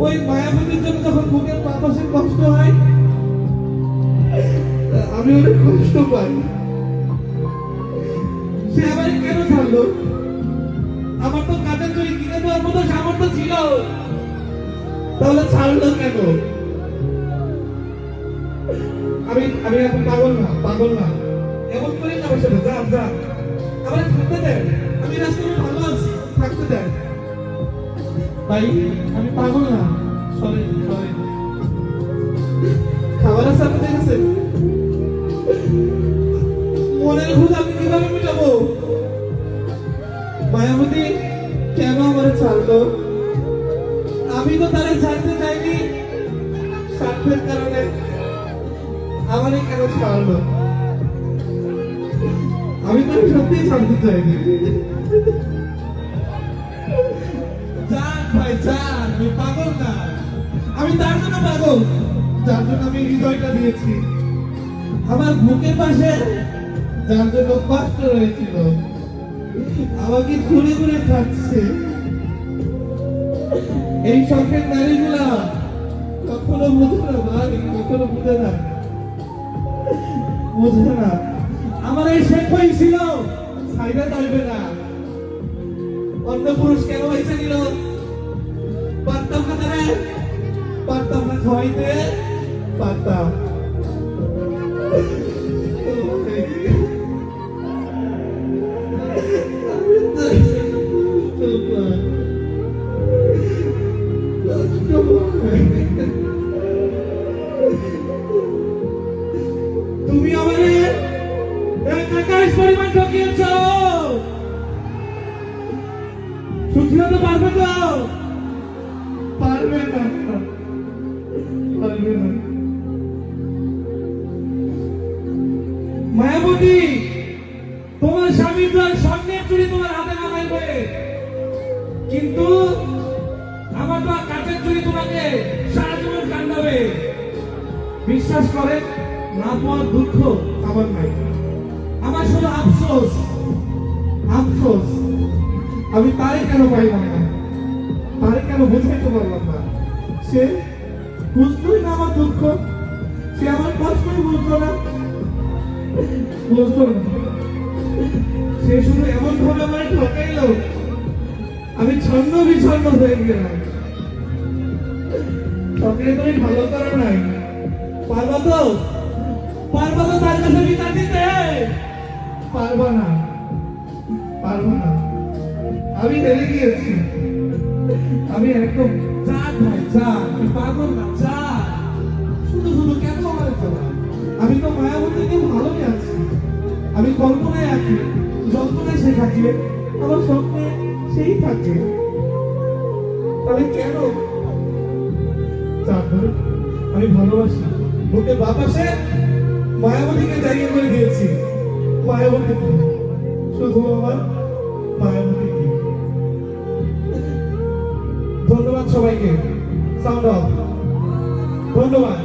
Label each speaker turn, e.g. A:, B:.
A: ওই মায়াবতীর জন্য যখন বুকের বাতাসে কষ্ট হয়, আমি অনেক কষ্ট পাই। সে আবার কেন ছাড়লো? আমার তো কাজের চুরি কিনে দেওয়ার মতো সামর্থ্য ছিল, তাহলে ছাড়লো কেন? আমি আমি এখন পাগল না, পাগল না, এমন করি না। আমার সাথে যা যা, আমার থাকতে দেন, আমি রাস্তায় ভালো আছি, থাকতে দেন ভাই, আমি পাগল না। Sorry sorry. খাবার আছে আপনাদের কাছে? মনের ভুল আমি কিভাবে মেটাবো? মায়াবতী কেন আমার ছাড়লো? আমি তো তারে ছাড়তে চাইনি, স্বার্থের কারণে আমারই কেন ছাড়লো? আমি তো সত্যিই ছাড়তে চাইনি। যান ভাই যান, আমি পাগল না। আমি তার জন্য পাগল যার জন্য আমি হৃদয়টা দিয়েছি, আমার বুকের পাশে যার জন্য কষ্ট রয়েছিল, আমাকে ঘুরে ঘুরে খাচ্ছে। এই শখের নারীগুলা কখনো বুঝে না ভাই, কখনো বুঝে না, বুঝে না। আমার এই শেখ হয়েছিল, সাইডে যাইবে না। অন্য পুরুষ কেন হয়েছে নিল? পারতাম না তারা, পারতাম না খাওয়াইতে, পারতাম। তুমি আমাদের এক আকাশ পরিমাণ ঠকিয়েছ। সুখী হতে পারবে তো? পারবে না, পারবে না। মায়াবতী, তোমার স্বামী তো স্বর্ণের চুরি তোমার হাতে বানাইবে, কিন্তু আমার তো কাঠের চুরি তোমাকে সারা জীবন কান্দাবে। বিশ্বাস করে, না পাওয়ার দুঃখ আমার নাই, আমার শুধু আফসোস, আফসোস। আমি তারে কেন পাইলাম না, তারে কেন বুঝাইতে পারলাম না? সে বুঝতোই না আমার দুঃখ, সে আমার কষ্টই বুঝতো না, বুঝতো না। সে শুধু এমন ভাবে আমার ঠকাইলো, আমি ছন্ন বিছন্ন হয়ে গেলাম। ঠকাই তুমি ভালো করো নাই, পারবা তো? পারবা তো তার কাছে বিচার দিতে? পারবা না, পারবা না। আমি হেরে গিয়েছি, আমি একদম। যা ভাই যা, আমি পাগল না, যা। শুধু শুধু কেন আমার চলা? আমি তো মায়াবতীকে ভালোই আছি, আমি কল্পনায় আছি, যন্ত্রণায় সে থাকে, আমার স্বপ্নে সেই থাকে, তাহলে কেন? আমি ভালোবাসি, বুকে বাতাসে মায়াবতীকে জায়গা করে দিয়েছি। মায়াবতী শুধু আমার মায়াবতী। ধন্যবাদ সবাইকে, সাউন্ড অফ। ধন্যবাদ।